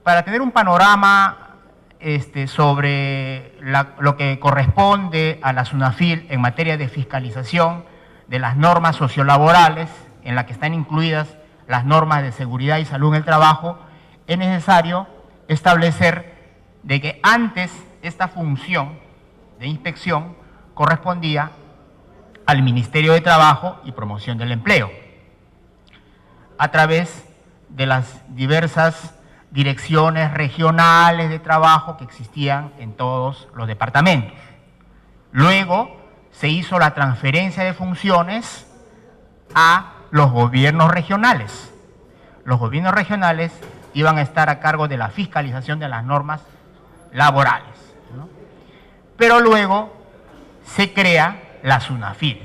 para tener un panorama sobre lo que corresponde a la SUNAFIL en materia de fiscalización de las normas sociolaborales, en las que están incluidas las normas de seguridad y salud en el trabajo, es necesario establecer de que antes esta función de inspección correspondía al Ministerio de Trabajo y Promoción del Empleo, a través de las diversas direcciones regionales de trabajo que existían en todos los departamentos. Luego se hizo la transferencia de funciones a los gobiernos regionales. Los gobiernos regionales iban a estar a cargo de la fiscalización de las normas laborales, ¿no? Pero luego se crea la SUNAFIL.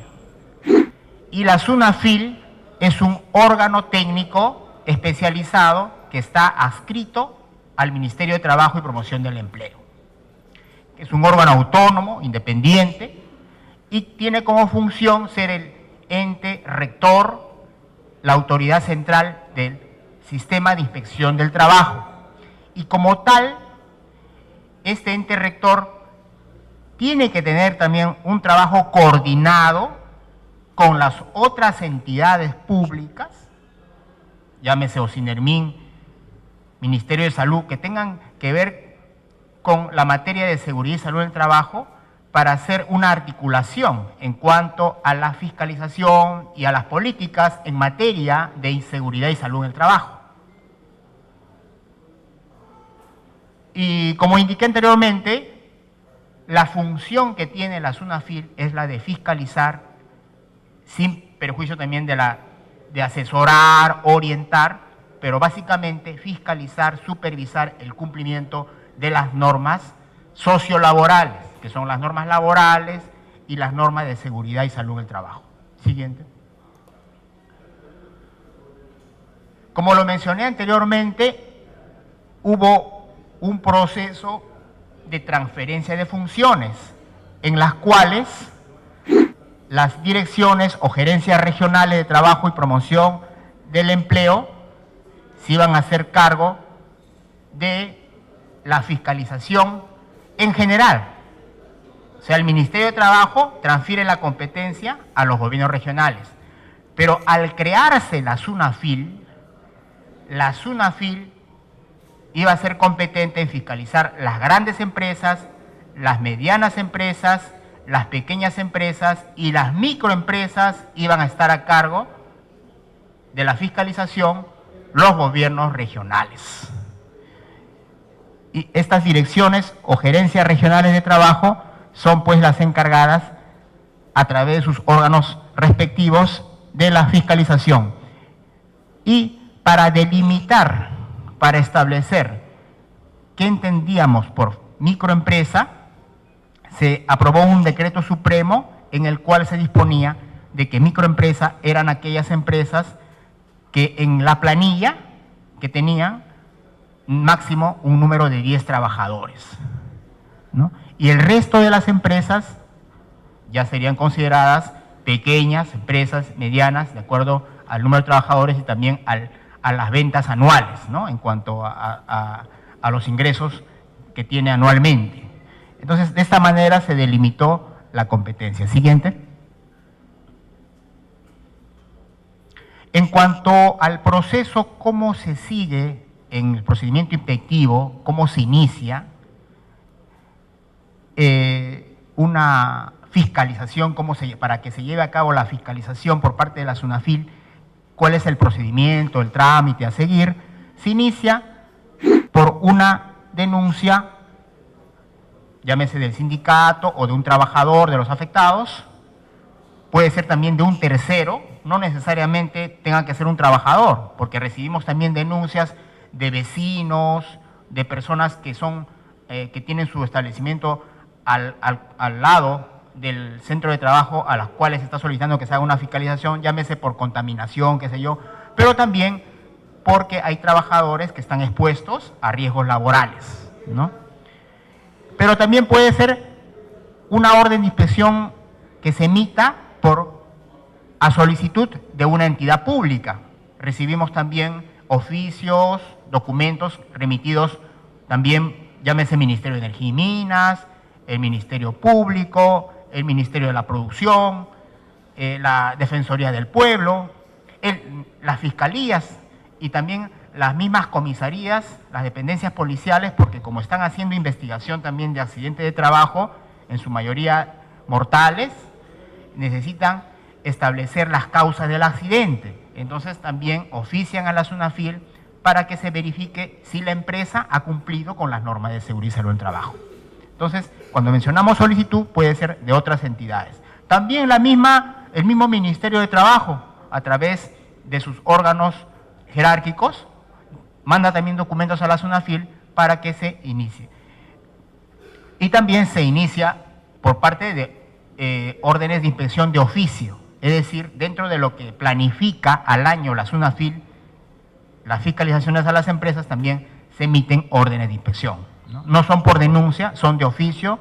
Y la SUNAFIL es un órgano técnico especializado que está adscrito al Ministerio de Trabajo y Promoción del Empleo. Es un órgano autónomo, independiente, y tiene como función ser el ente rector, la autoridad central del sistema de inspección del trabajo. Y como tal, este ente rector tiene que tener también un trabajo coordinado con las otras entidades públicas, llámese OSINERMIN, Ministerio de Salud, que tengan que ver con la materia de seguridad y salud en el trabajo, para hacer una articulación en cuanto a la fiscalización y a las políticas en materia de inseguridad y salud en el trabajo. Y como indiqué anteriormente, la función que tiene la SUNAFIL es la de fiscalizar, sin perjuicio también de asesorar, orientar, pero básicamente fiscalizar, supervisar el cumplimiento de las normas sociolaborales, que son las normas laborales y las normas de seguridad y salud en el trabajo. Siguiente. Como lo mencioné anteriormente, hubo un proceso de transferencia de funciones en las cuales las direcciones o gerencias regionales de trabajo y promoción del empleo se iban a hacer cargo de la fiscalización en general. O sea, el Ministerio de Trabajo transfiere la competencia a los gobiernos regionales. Pero al crearse la SUNAFIL iba a ser competente en fiscalizar las grandes empresas, las medianas empresas, las pequeñas empresas y las microempresas iban a estar a cargo de la fiscalización los gobiernos regionales. Y estas direcciones o gerencias regionales de trabajo son pues las encargadas a través de sus órganos respectivos de la fiscalización. Y para delimitar, para establecer qué entendíamos por microempresa, se aprobó un decreto supremo en el cual se disponía de que microempresas eran aquellas empresas que en la planilla que tenían máximo un número de 10 trabajadores, ¿no? Y el resto de las empresas ya serían consideradas pequeñas empresas, medianas, de acuerdo al número de trabajadores y también a las ventas anuales, ¿no? En cuanto a los ingresos que tiene anualmente. Entonces, de esta manera se delimitó la competencia. Siguiente. En cuanto al proceso, cómo se sigue en el procedimiento inspectivo, cómo se inicia una fiscalización, para que se lleve a cabo la fiscalización por parte de la SUNAFIL, cuál es el procedimiento, el trámite a seguir, se inicia por una denuncia, llámese del sindicato o de un trabajador de los afectados, puede ser también de un tercero, no necesariamente tenga que ser un trabajador, porque recibimos también denuncias de vecinos, de personas que que tienen su establecimiento al lado del centro de trabajo, a las cuales se está solicitando que se haga una fiscalización, llámese por contaminación, qué sé yo, pero también porque hay trabajadores que están expuestos a riesgos laborales, ¿no? Pero también puede ser una orden de inspección que se emita a solicitud de una entidad pública. Recibimos también oficios, documentos remitidos también, llámese Ministerio de Energía y Minas, el Ministerio Público, el Ministerio de la Producción, la Defensoría del Pueblo, las fiscalías y también las mismas comisarías, las dependencias policiales, porque como están haciendo investigación también de accidentes de trabajo, en su mayoría mortales, necesitan establecer las causas del accidente. Entonces también ofician a la SUNAFIL para que se verifique si la empresa ha cumplido con las normas de seguridad y salud en el trabajo. Entonces, cuando mencionamos solicitud, puede ser de otras entidades. También el mismo Ministerio de Trabajo, a través de sus órganos jerárquicos, manda también documentos a la SUNAFIL para que se inicie. Y también se inicia por parte de órdenes de inspección de oficio, es decir, dentro de lo que planifica al año la SUNAFIL, las fiscalizaciones a las empresas también se emiten órdenes de inspección. No son por denuncia, son de oficio,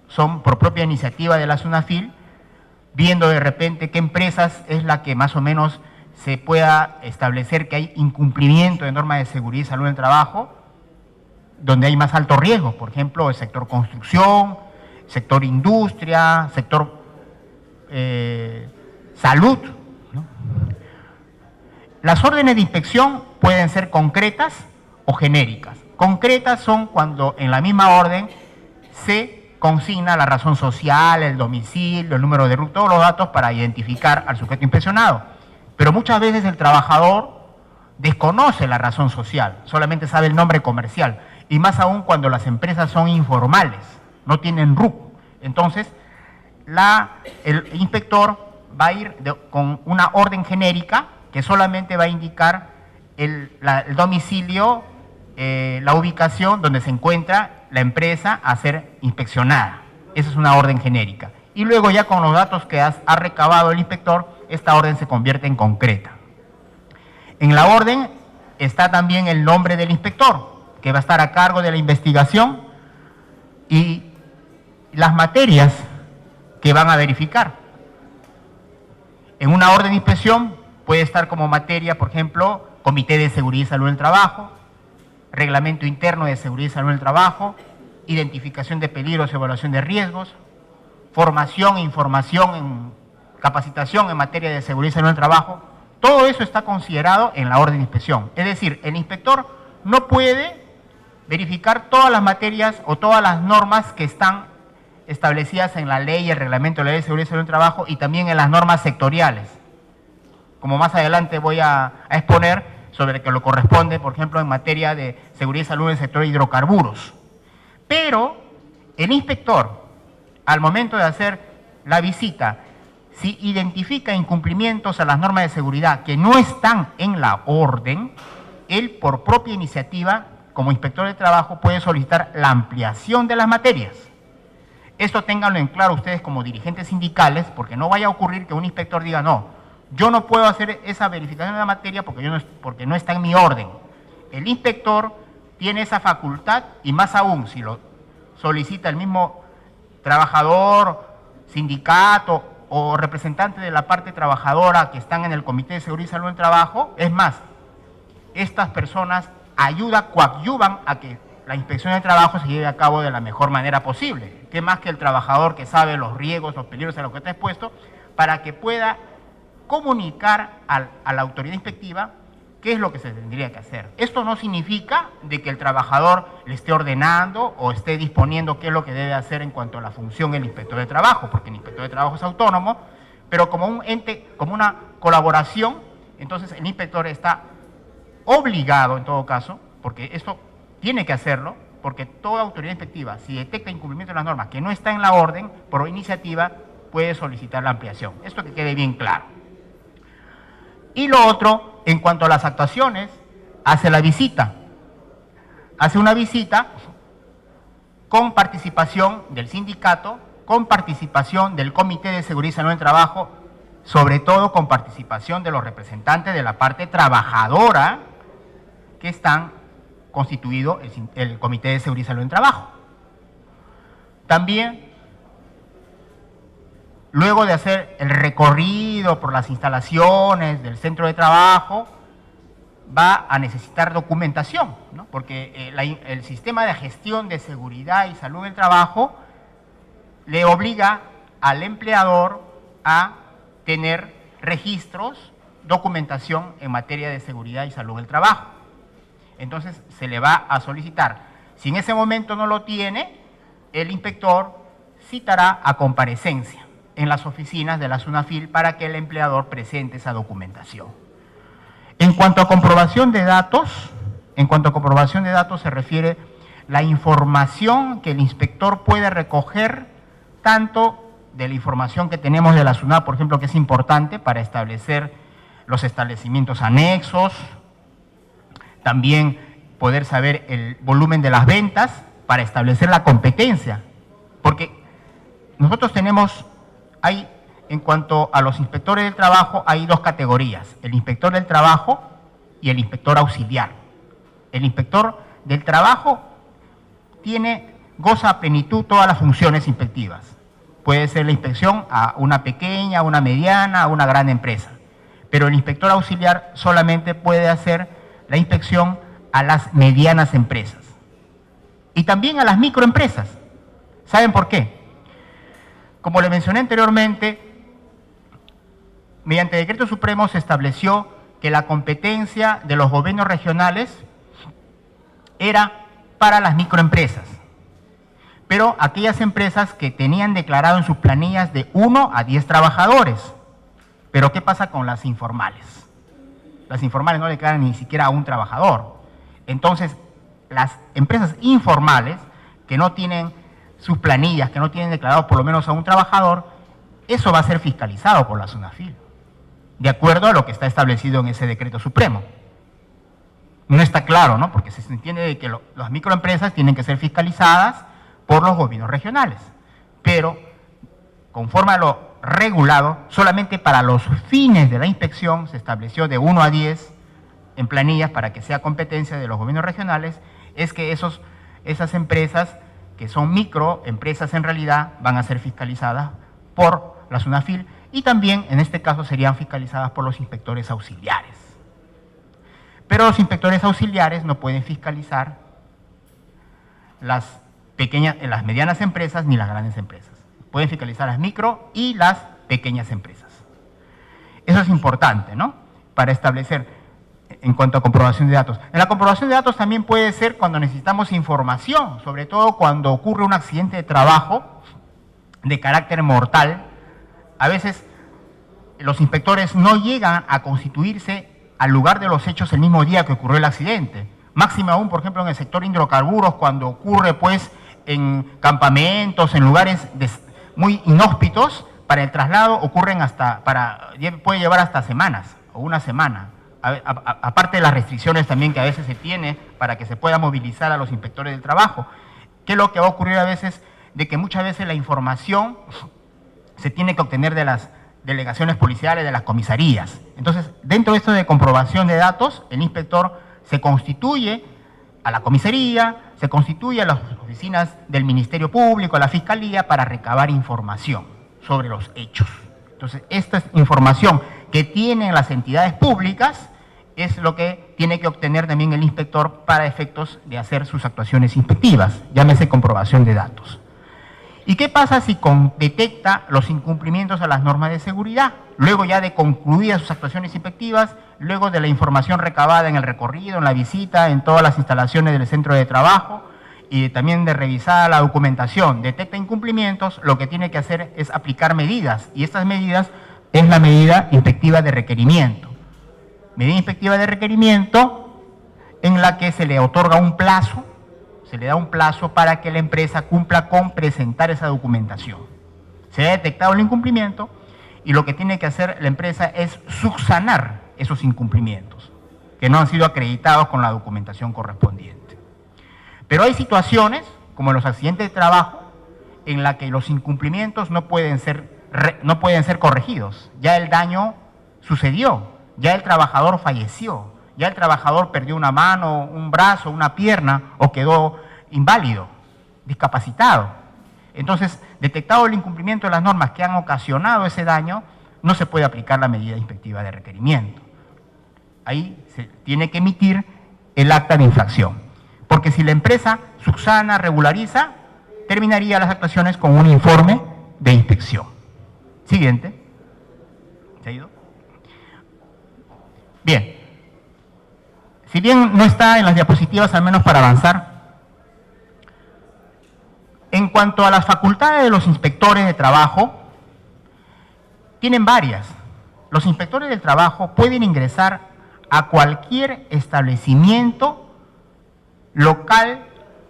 son por propia iniciativa de la SUNAFIL, viendo de repente qué empresas es la que más o menos se pueda establecer que hay incumplimiento de normas de seguridad y salud en el trabajo, donde hay más alto riesgo, por ejemplo, el sector construcción, sector industria, sector salud, ¿no? Las órdenes de inspección pueden ser concretas o genéricas. Concretas son cuando en la misma orden se consigna la razón social, el domicilio, el número de ruta, todos los datos para identificar al sujeto inspeccionado. Pero muchas veces el trabajador desconoce la razón social, solamente sabe el nombre comercial, y más aún cuando las empresas son informales, no tienen RUC. Entonces, el inspector va a ir con una orden genérica que solamente va a indicar el domicilio, la ubicación donde se encuentra la empresa a ser inspeccionada. Esa es una orden genérica. Y luego ya con los datos que ha recabado el inspector, esta orden se convierte en concreta. En la orden está también el nombre del inspector, que va a estar a cargo de la investigación y las materias que van a verificar. En una orden de inspección puede estar como materia, por ejemplo, Comité de Seguridad y Salud en el Trabajo, Reglamento Interno de Seguridad y Salud en el Trabajo, Identificación de peligros y evaluación de riesgos, Formación e información capacitación en materia de seguridad y salud en el trabajo. Todo eso está considerado en la orden de inspección. Es decir, el inspector no puede verificar todas las materias o todas las normas que están establecidas en la ley y el reglamento de la ley de seguridad y salud en el trabajo y también en las normas sectoriales, como más adelante voy a exponer sobre que lo corresponde, por ejemplo, en materia de seguridad y salud en el sector de hidrocarburos. Pero el inspector, al momento de hacer la visita, si identifica incumplimientos a las normas de seguridad que no están en la orden, él por propia iniciativa, como inspector de trabajo, puede solicitar la ampliación de las materias. Esto ténganlo en claro ustedes como dirigentes sindicales, porque no vaya a ocurrir que un inspector diga, no, yo no puedo hacer esa verificación de la materia porque no está en mi orden. El inspector tiene esa facultad y más aún si lo solicita el mismo trabajador, sindicato o representante de la parte trabajadora que están en el Comité de Seguridad y Salud en el Trabajo. Es más, estas personas coadyuvan a que la inspección de trabajo se lleve a cabo de la mejor manera posible. ¿Qué más que el trabajador que sabe los riesgos, los peligros a los que está expuesto, para que pueda comunicar a la autoridad inspectiva qué es lo que se tendría que hacer? Esto no significa de que el trabajador le esté ordenando o esté disponiendo qué es lo que debe hacer en cuanto a la función del inspector de trabajo, porque el inspector de trabajo es autónomo, pero como un ente, como una colaboración, entonces el inspector está obligado en todo caso, porque esto tiene que hacerlo, porque toda autoridad inspectiva, si detecta incumplimiento de las normas que no está en la orden, por iniciativa puede solicitar la ampliación. Esto que quede bien claro. Y lo otro, en cuanto a las actuaciones, hace la visita. Hace una visita con participación del sindicato, con participación del Comité de Seguridad y Salud en el Trabajo, sobre todo con participación de los representantes de la parte trabajadora que están constituido el Comité de Seguridad y Salud en el Trabajo. También, luego de hacer el recorrido por las instalaciones del centro de trabajo, va a necesitar documentación, ¿no? Porque el sistema de gestión de seguridad y salud del trabajo le obliga al empleador a tener registros, documentación en materia de seguridad y salud del trabajo. Entonces se le va a solicitar. Si en ese momento no lo tiene, el inspector citará a comparecencia en las oficinas de la SUNAFIL para que el empleador presente esa documentación. En cuanto a comprobación de datos, se refiere la información que el inspector puede recoger, tanto de la información que tenemos de la SUNAT, por ejemplo, que es importante para establecer los establecimientos anexos, también poder saber el volumen de las ventas para establecer la competencia, porque nosotros tenemos, en cuanto a los inspectores del trabajo, hay dos categorías, el inspector del trabajo y el inspector auxiliar. El inspector del trabajo goza a plenitud todas las funciones inspectivas. Puede ser la inspección a una pequeña, a una mediana, a una gran empresa. Pero el inspector auxiliar solamente puede hacer la inspección a las medianas empresas. Y también a las microempresas. ¿Saben por qué? Como le mencioné anteriormente, mediante decreto supremo se estableció que la competencia de los gobiernos regionales era para las microempresas. Pero aquellas empresas que tenían declarado en sus planillas de 1 a 10 trabajadores. Pero ¿qué pasa con las informales? Las informales no declaran ni siquiera a un trabajador. Entonces, las empresas informales que no tienen sus planillas, que no tienen declarado por lo menos a un trabajador, eso va a ser fiscalizado por la SUNAFIL, de acuerdo a lo que está establecido en ese decreto supremo. No está claro, ¿no? Porque se entiende de que las microempresas tienen que ser fiscalizadas por los gobiernos regionales, pero conforme a lo regulado, solamente para los fines de la inspección se estableció de 1 a 10 en planillas para que sea competencia de los gobiernos regionales, es que esas empresas que son microempresas en realidad van a ser fiscalizadas por la SUNAFIL y también en este caso serían fiscalizadas por los inspectores auxiliares. Pero los inspectores auxiliares no pueden fiscalizar las medianas empresas ni las grandes empresas. Pueden fiscalizar las micro y las pequeñas empresas. Eso es importante, ¿no? Para establecer en cuanto a comprobación de datos. En la comprobación de datos también puede ser cuando necesitamos información, sobre todo cuando ocurre un accidente de trabajo de carácter mortal. A veces los inspectores no llegan a constituirse al lugar de los hechos el mismo día que ocurrió el accidente. Máximo aún, por ejemplo, en el sector hidrocarburos, cuando ocurre pues en campamentos, en lugares muy inhóspitos, para el traslado puede llevar hasta semanas o una semana. Aparte de las restricciones también que a veces se tiene para que se pueda movilizar a los inspectores del trabajo. ¿Qué es lo que va a ocurrir a veces? De que muchas veces la información se tiene que obtener de las delegaciones policiales, de las comisarías. Entonces, dentro de esto de comprobación de datos, el inspector se constituye a la comisaría, se constituye a las oficinas del Ministerio Público, a la Fiscalía, para recabar información sobre los hechos. Entonces, esta información que tienen las entidades públicas es lo que tiene que obtener también el inspector para efectos de hacer sus actuaciones inspectivas, llámese comprobación de datos. ¿Y qué pasa si detecta los incumplimientos a las normas de seguridad? Luego ya de concluidas sus actuaciones inspectivas, luego de la información recabada en el recorrido, en la visita, en todas las instalaciones del centro de trabajo y también de revisar la documentación, detecta incumplimientos, lo que tiene que hacer es aplicar medidas, y estas medidas es la medida inspectiva de requerimiento. Medida inspectiva de requerimiento en la que se le otorga un plazo, se le da un plazo para que la empresa cumpla con presentar esa documentación. Se ha detectado el incumplimiento y lo que tiene que hacer la empresa es subsanar esos incumplimientos que no han sido acreditados con la documentación correspondiente. Pero hay situaciones, como los accidentes de trabajo, en la que los incumplimientos no pueden ser corregidos. Ya el daño sucedió, ya el trabajador falleció, ya el trabajador perdió una mano, un brazo, una pierna o quedó inválido, discapacitado. Entonces, detectado el incumplimiento de las normas que han ocasionado ese daño, no se puede aplicar la medida inspectiva de requerimiento. ahí se tiene que emitir el acta de infracción. Porque si la empresa subsana, regulariza, terminaría las actuaciones con un informe de inspección. Siguiente. ¿Se ha ido? Bien. Si bien no está en las diapositivas, al menos para avanzar, en cuanto a las facultades de los inspectores de trabajo, tienen varias. Los inspectores del trabajo pueden ingresar a cualquier establecimiento local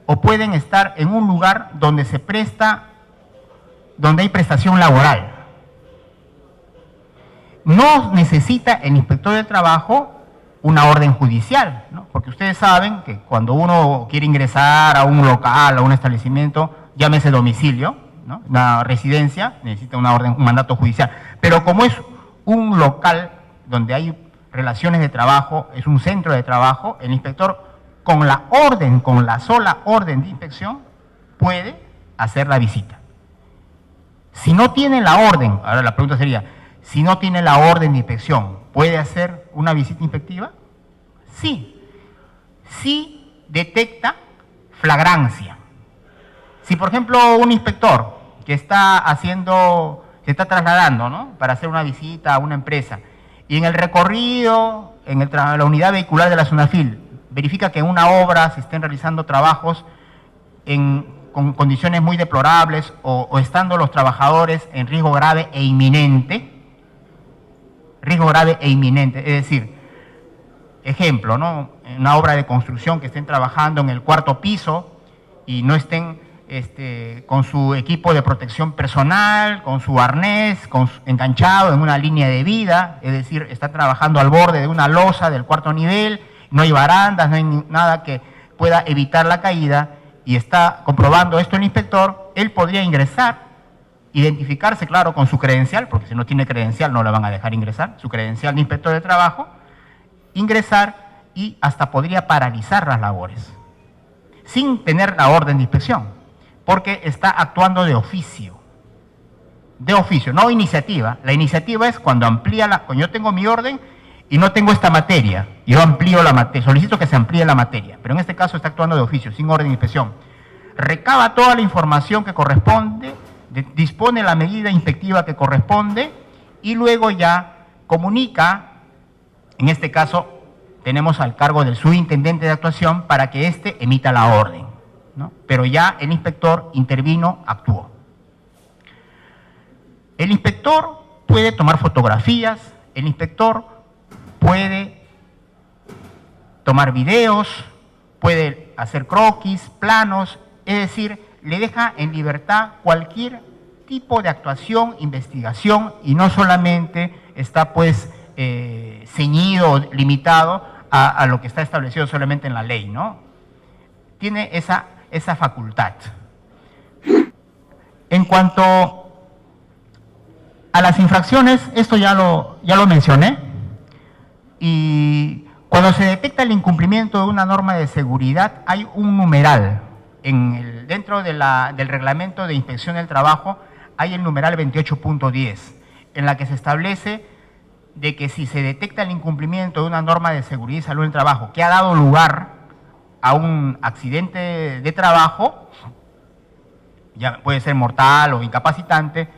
o pueden estar en un lugar donde donde hay prestación laboral. No necesita el inspector del trabajo una orden judicial, ¿no? Porque ustedes saben que cuando uno quiere ingresar a un local, a un establecimiento, llámese domicilio, ¿no? Una residencia, necesita una orden, un mandato judicial. Pero como es un local donde hay relaciones de trabajo, es un centro de trabajo, el inspector con la sola orden de inspección, puede hacer la visita. Si no tiene la orden, ahora la pregunta sería, si no tiene la orden de inspección, ¿puede hacer una visita inspectiva? Sí. Si detecta flagrancia. Si, por ejemplo, un inspector que se está trasladando, ¿no?, para hacer una visita a una empresa, y en el recorrido, en la unidad vehicular de la SUNAFIL, verifica que en una obra se estén realizando trabajos con condiciones muy deplorables o estando los trabajadores en riesgo grave e inminente, es decir, ejemplo, ¿no?, en una obra de construcción que estén trabajando en el 4º piso y no estén con su equipo de protección personal, con su arnés, enganchado en una línea de vida, es decir, está trabajando al borde de una losa del 4º nivel, no hay barandas, no hay nada que pueda evitar la caída, y está comprobando esto el inspector, él podría ingresar, identificarse, claro, con su credencial, porque si no tiene credencial no la van a dejar ingresar, su credencial de inspector de trabajo, ingresar y hasta podría paralizar las labores, sin tener la orden de inspección, porque está actuando de oficio, no iniciativa. La iniciativa es cuando cuando yo tengo mi orden y no tengo esta materia, yo amplío la materia, solicito que se amplíe la materia, pero en este caso está actuando de oficio, sin orden de inspección. Recaba toda la información que corresponde, dispone la medida inspectiva que corresponde y luego ya comunica, en este caso tenemos al cargo del subintendente de actuación para que éste emita la orden, ¿no? Pero ya el inspector intervino, actuó. El inspector puede tomar fotografías, el inspector puede tomar videos, puede hacer croquis, planos, es decir, le deja en libertad cualquier tipo de actuación, investigación, y no solamente está pues ceñido, limitado a lo que está establecido solamente en la ley, ¿no? Tiene esa facultad. En cuanto a las infracciones, esto ya lo mencioné, y cuando se detecta el incumplimiento de una norma de seguridad, hay un numeral. Dentro del reglamento de inspección del trabajo hay el numeral 28.10, en la que se establece de que si se detecta el incumplimiento de una norma de seguridad y salud en el trabajo que ha dado lugar a un accidente de trabajo, ya puede ser mortal o incapacitante,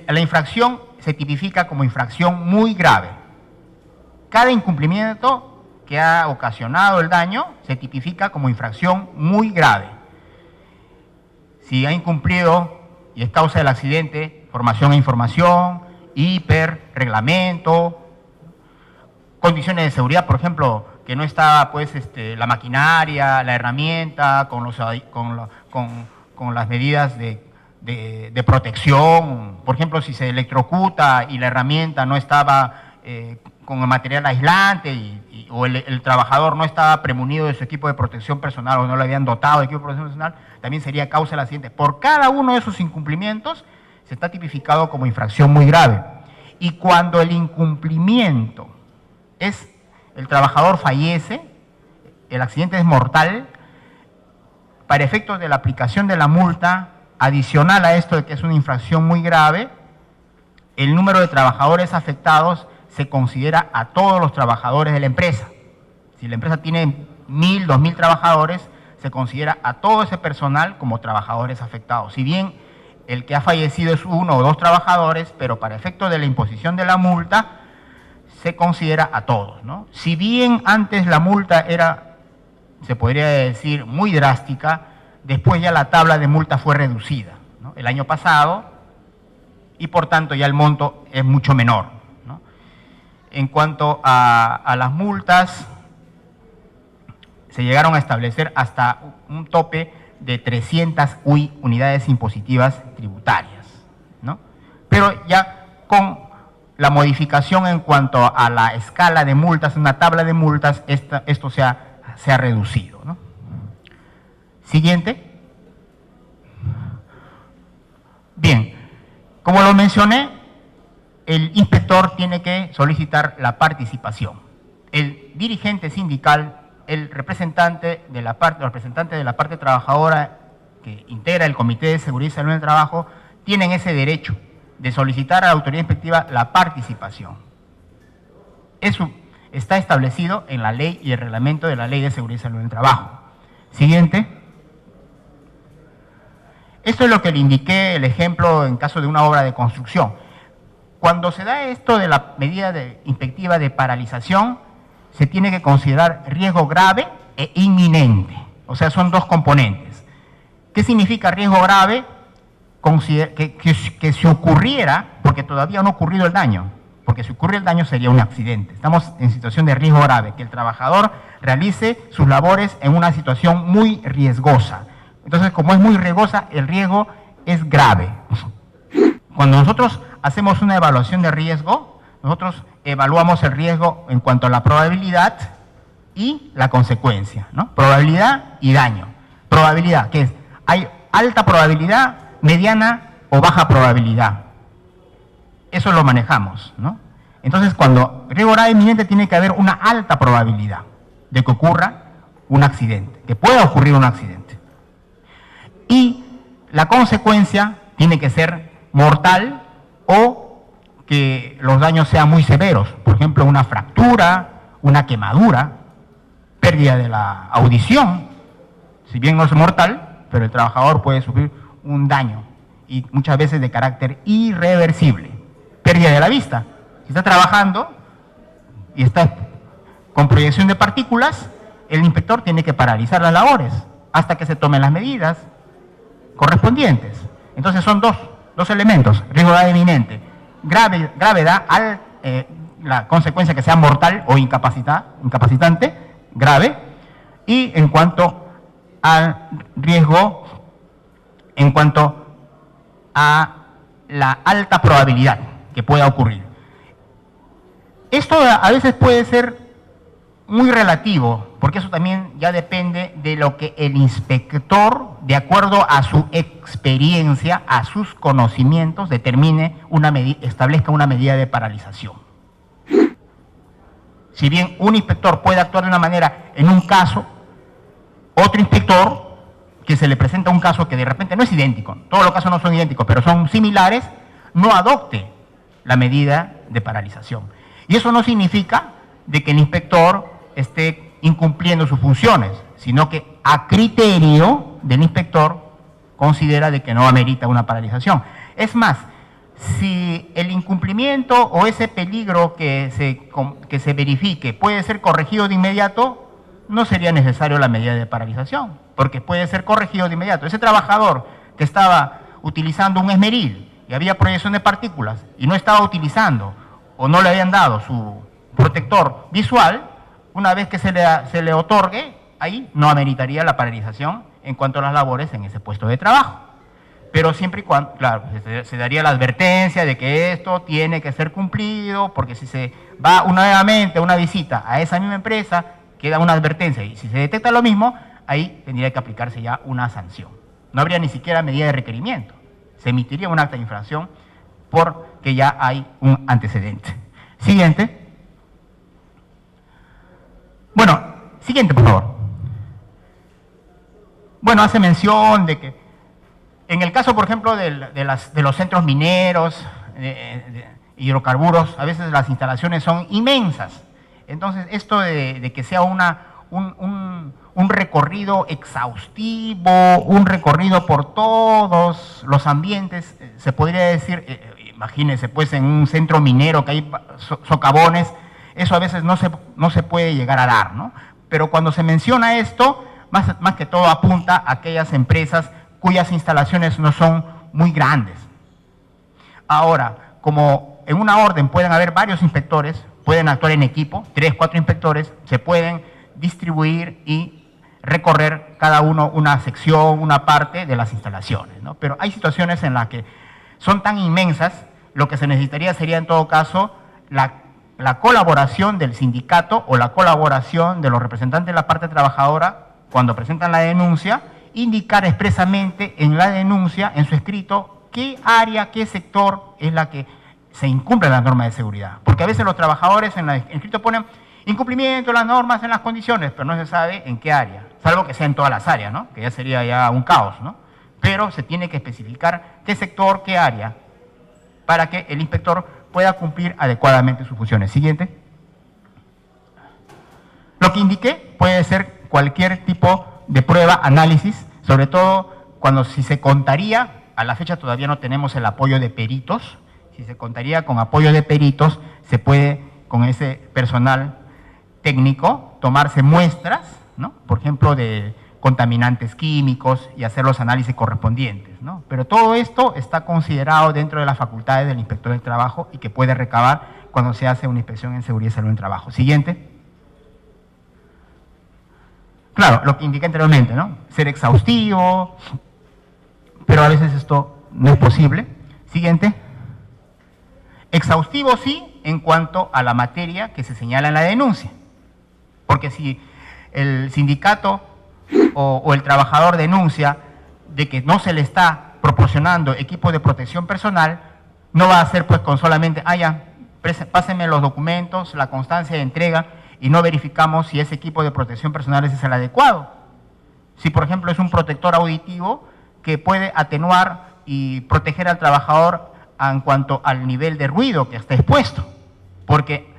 la infracción se tipifica como infracción muy grave. Cada incumplimiento que ha ocasionado el daño se tipifica como infracción muy grave. Si ha incumplido y es causa del accidente, formación e información, reglamento, condiciones de seguridad, por ejemplo, que no está pues la maquinaria, la herramienta, con las medidas de protección. Por ejemplo, si se electrocuta y la herramienta no estaba con el material aislante o el trabajador no estaba premunido de su equipo de protección personal o no le habían dotado de equipo de protección personal, también sería causa del accidente. Por cada uno de esos incumplimientos se está tipificado como infracción muy grave. Y cuando el incumplimiento el trabajador fallece, el accidente es mortal, para efectos de la aplicación de la multa, adicional a esto de que es una infracción muy grave, el número de trabajadores afectados se considera a todos los trabajadores de la empresa. Si la empresa tiene 1.000, 2.000 trabajadores, se considera a todo ese personal como trabajadores afectados. Si bien el que ha fallecido es 1 o 2 trabajadores, pero para efecto de la imposición de la multa, se considera a todos, ¿no? Si bien antes la multa era, se podría decir, muy drástica, después ya la tabla de multa fue reducida, ¿no? El año pasado, y por tanto ya el monto es mucho menor, ¿no? En cuanto a las multas, se llegaron a establecer hasta un tope de 300 unidades impositivas tributarias, ¿no? Pero ya con la modificación en cuanto a la escala de multas, una tabla de multas, esto se ha reducido, ¿no? Siguiente. Bien, como lo mencioné, el inspector tiene que solicitar la participación. El dirigente sindical, el representante de la parte trabajadora que integra el Comité de Seguridad y Salud en el Trabajo, tienen ese derecho de solicitar a la autoridad inspectiva la participación. Eso está establecido en la ley y el reglamento de la Ley de Seguridad y Salud en el Trabajo. Siguiente. Esto es lo que le indiqué, el ejemplo en caso de una obra de construcción. Cuando se da esto de la medida inspectiva de paralización, se tiene que considerar riesgo grave e inminente. O sea, son dos componentes. ¿Qué significa riesgo grave? Que si ocurriera, porque todavía no ha ocurrido el daño, porque si ocurre el daño sería un accidente. Estamos en situación de riesgo grave, que el trabajador realice sus labores en una situación muy riesgosa. Entonces, como es muy riesgosa, el riesgo es grave. Cuando nosotros hacemos una evaluación de riesgo, nosotros evaluamos el riesgo en cuanto a la probabilidad y la consecuencia, ¿no? Probabilidad y daño. Probabilidad, que es, hay alta probabilidad, mediana o baja probabilidad. Eso lo manejamos, ¿no? Entonces, cuando riesgo grave inminente, tiene que haber una alta probabilidad de que ocurra un accidente, que pueda ocurrir un accidente. Y la consecuencia tiene que ser mortal o que los daños sean muy severos. Por ejemplo, una fractura, una quemadura, pérdida de la audición. Si bien no es mortal, pero el trabajador puede sufrir un daño y muchas veces de carácter irreversible. Pérdida de la vista. Si está trabajando y está con proyección de partículas, el inspector tiene que paralizar las labores hasta que se tomen las medidas correspondientes. Entonces son dos elementos, riesgo grave inminente, gravedad, la consecuencia que sea mortal o incapacitante, grave, y en cuanto al riesgo, en cuanto a la alta probabilidad que pueda ocurrir. Esto a veces puede ser muy relativo, porque eso también ya depende de lo que el inspector, de acuerdo a su experiencia, a sus conocimientos, establezca una medida de paralización. Si bien un inspector puede actuar de una manera en un caso, otro inspector, que se le presenta un caso que de repente no es idéntico, todos los casos no son idénticos, pero son similares, no adopte la medida de paralización. Y eso no significa de que el inspector esté incumpliendo sus funciones, sino que a criterio del inspector considera de que no amerita una paralización. Es más, si el incumplimiento o ese peligro que se verifique puede ser corregido de inmediato, no sería necesario la medida de paralización, porque puede ser corregido de inmediato. Ese trabajador que estaba utilizando un esmeril y había proyección de partículas y no estaba utilizando o no le habían dado su protector visual, una vez que se le otorgue, ahí no ameritaría la paralización en cuanto a las labores en ese puesto de trabajo. Pero siempre y cuando, claro, se daría la advertencia de que esto tiene que ser cumplido, porque si se va nuevamente a una visita a esa misma empresa, queda una advertencia, y si se detecta lo mismo, ahí tendría que aplicarse ya una sanción. No habría ni siquiera medida de requerimiento, se emitiría un acta de infracción porque ya hay un antecedente. Siguiente. Bueno, siguiente, por favor. Bueno, hace mención de que en el caso, por ejemplo, de los centros mineros hidrocarburos, a veces las instalaciones son inmensas. Entonces, esto de que sea un recorrido exhaustivo, un recorrido por todos los ambientes, se podría decir, imagínense pues en un centro minero que hay socavones, eso a veces no se puede llegar a dar, ¿no? Pero cuando se menciona esto, más que todo apunta a aquellas empresas cuyas instalaciones no son muy grandes. Ahora, como en una orden pueden haber varios inspectores, pueden actuar en equipo, 3, 4 inspectores, se pueden distribuir y recorrer cada uno una sección, una parte de las instalaciones, ¿no? Pero hay situaciones en las que son tan inmensas, lo que se necesitaría sería en todo caso la colaboración del sindicato o la colaboración de los representantes de la parte trabajadora cuando presentan la denuncia, indicar expresamente en la denuncia, en su escrito, qué área, qué sector es la que se incumple las normas de seguridad. Porque a veces los trabajadores en el escrito ponen incumplimiento de las normas en las condiciones, pero no se sabe en qué área, salvo que sea en todas las áreas, ¿no? Que ya sería ya un caos, ¿no? Pero se tiene que especificar qué sector, qué área, para que el inspector pueda cumplir adecuadamente sus funciones. Siguiente. Lo que indiqué puede ser cualquier tipo de prueba, análisis, sobre todo si se contaría, a la fecha todavía no tenemos el apoyo de peritos, si se contaría con apoyo de peritos, se puede con ese personal técnico tomarse muestras, ¿no? Por ejemplo, de contaminantes químicos y hacer los análisis correspondientes, ¿no? Pero todo esto está considerado dentro de las facultades del inspector del trabajo y que puede recabar cuando se hace una inspección en seguridad y salud en trabajo. Siguiente. Claro, lo que indiqué anteriormente, ¿no? Ser exhaustivo, pero a veces esto no es posible. Siguiente. Exhaustivo sí en cuanto a la materia que se señala en la denuncia. Porque si el sindicato o el trabajador denuncia de que no se le está proporcionando equipo de protección personal, no va a ser pues con solamente, ya, pásenme los documentos, la constancia de entrega, y no verificamos si ese equipo de protección personal es el adecuado. Si, por ejemplo, es un protector auditivo que puede atenuar y proteger al trabajador en cuanto al nivel de ruido que está expuesto, porque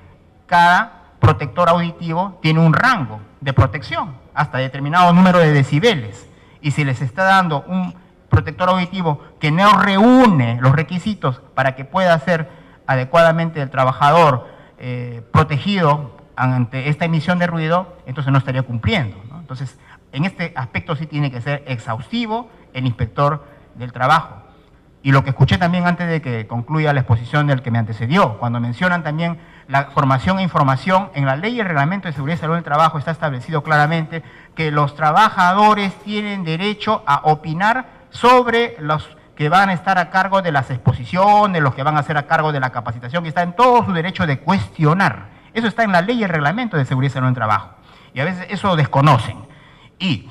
cada protector auditivo tiene un rango de protección hasta determinado número de decibeles, y si les está dando un protector auditivo que no reúne los requisitos para que pueda ser adecuadamente el trabajador protegido ante esta emisión de ruido, entonces no estaría cumpliendo, ¿no? Entonces, en este aspecto sí tiene que ser exhaustivo el inspector del trabajo. Y lo que escuché también antes de que concluya la exposición del que me antecedió, cuando mencionan también la formación e información, en la ley y el reglamento de seguridad y salud del trabajo está establecido claramente que los trabajadores tienen derecho a opinar sobre los que van a estar a cargo de las exposiciones, los que van a ser a cargo de la capacitación, que está en todo su derecho de cuestionar. Eso está en la ley y el reglamento de seguridad y salud del trabajo. Y a veces eso lo desconocen. ¿Y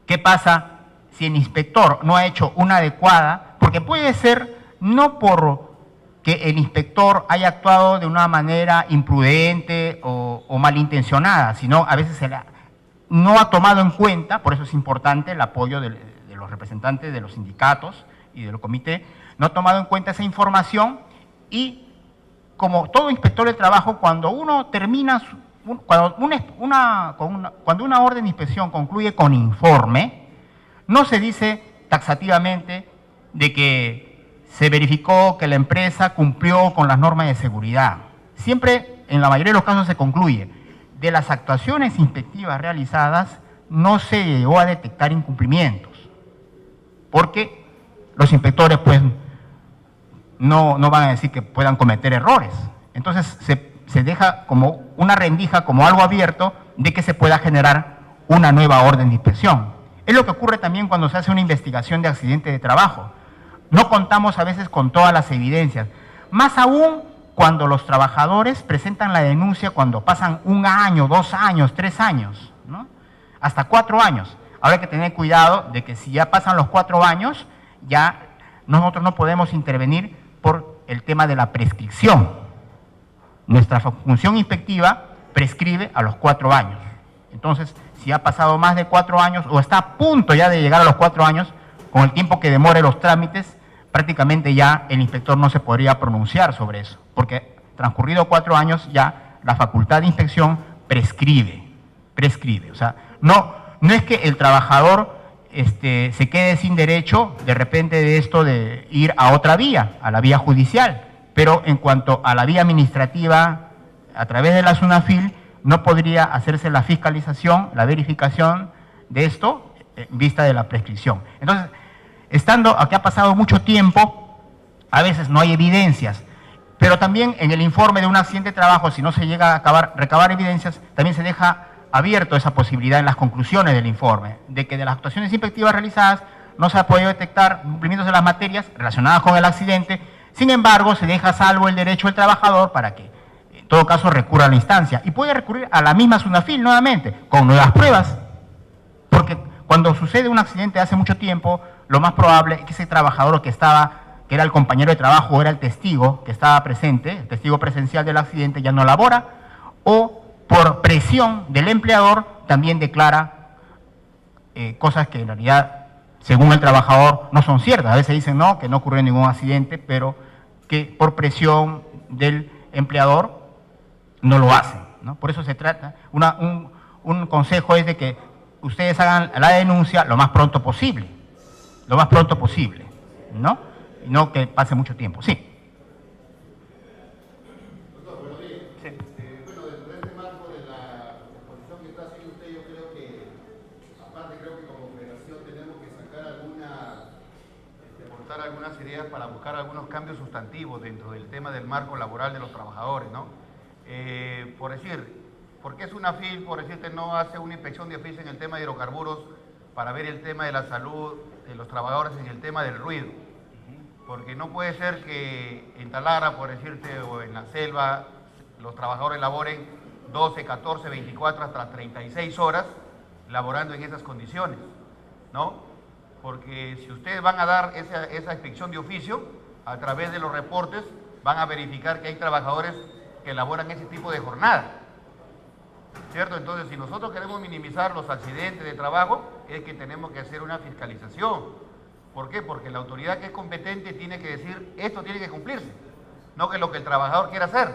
qué pasa si el inspector no ha hecho una adecuada? Porque puede ser no por que el inspector haya actuado de una manera imprudente o malintencionada, sino a veces no ha tomado en cuenta, por eso es importante el apoyo de los representantes de los sindicatos y del comité, no ha tomado en cuenta esa información, y como todo inspector de trabajo, cuando uno termina, cuando una orden de inspección concluye con informe, no se dice taxativamente de que se verificó que la empresa cumplió con las normas de seguridad. Siempre, en la mayoría de los casos, se concluye de las actuaciones inspectivas realizadas no se llegó a detectar incumplimientos, porque los inspectores pues no van a decir que puedan cometer errores. Entonces se deja como una rendija, como algo abierto, de que se pueda generar una nueva orden de inspección. Es lo que ocurre también cuando se hace una investigación de accidente de trabajo. No contamos a veces con todas las evidencias, más aún cuando los trabajadores presentan la denuncia cuando pasan 1 año, 2 años, 3 años, ¿no? Hasta 4 años. Ahora hay que tener cuidado de que si ya pasan los 4 años, ya nosotros no podemos intervenir por el tema de la prescripción. Nuestra función inspectiva prescribe a los 4 años. Entonces, si ha pasado más de 4 años o está a punto ya de llegar a los 4 años, con el tiempo que demore los trámites prácticamente ya el inspector no se podría pronunciar sobre eso, porque transcurrido 4 años ya la facultad de inspección prescribe. O sea, no es que el trabajador se quede sin derecho de repente de esto de ir a otra vía, a la vía judicial, pero en cuanto a la vía administrativa, a través de la SUNAFIL, no podría hacerse la fiscalización, la verificación de esto en vista de la prescripción. Entonces, estando aquí ha pasado mucho tiempo, a veces no hay evidencias, pero también en el informe de un accidente de trabajo, si no se llega a recabar evidencias, también se deja abierto esa posibilidad en las conclusiones del informe, de que de las actuaciones inspectivas realizadas no se ha podido detectar cumplimientos de las materias relacionadas con el accidente. Sin embargo, se deja salvo el derecho del trabajador para que, en todo caso, recurra a la instancia. Y puede recurrir a la misma SUNAFIL nuevamente, con nuevas pruebas, porque cuando sucede un accidente hace mucho tiempo, lo más probable es que ese trabajador que era el compañero de trabajo o era el testigo que estaba presente, el testigo presencial del accidente, ya no labora, o por presión del empleador también declara cosas que en realidad, según el trabajador, no son ciertas. A veces dicen no, que no ocurrió ningún accidente, pero que por presión del empleador no lo hacen, ¿no? Por eso se trata, un consejo es de que ustedes hagan la denuncia lo más pronto posible, ¿no? Y no que pase mucho tiempo. Sí. Algunas ideas para buscar algunos cambios sustantivos dentro del tema del marco laboral de los trabajadores, ¿no? Por decir, ¿por qué SUNAFIL, por decirte, no hace una inspección de oficio en el tema de hidrocarburos para ver el tema de la salud de los trabajadores en el tema del ruido? Porque no puede ser que en Talara, por decirte, o en la selva, los trabajadores laboren 12, 14, 24, hasta 36 horas laborando en esas condiciones, ¿no? Porque si ustedes van a dar esa inspección de oficio, a través de los reportes, van a verificar que hay trabajadores que elaboran ese tipo de jornada, ¿cierto? Entonces, si nosotros queremos minimizar los accidentes de trabajo, es que tenemos que hacer una fiscalización. ¿Por qué? Porque la autoridad que es competente tiene que decir, esto tiene que cumplirse, no que lo que el trabajador quiera hacer,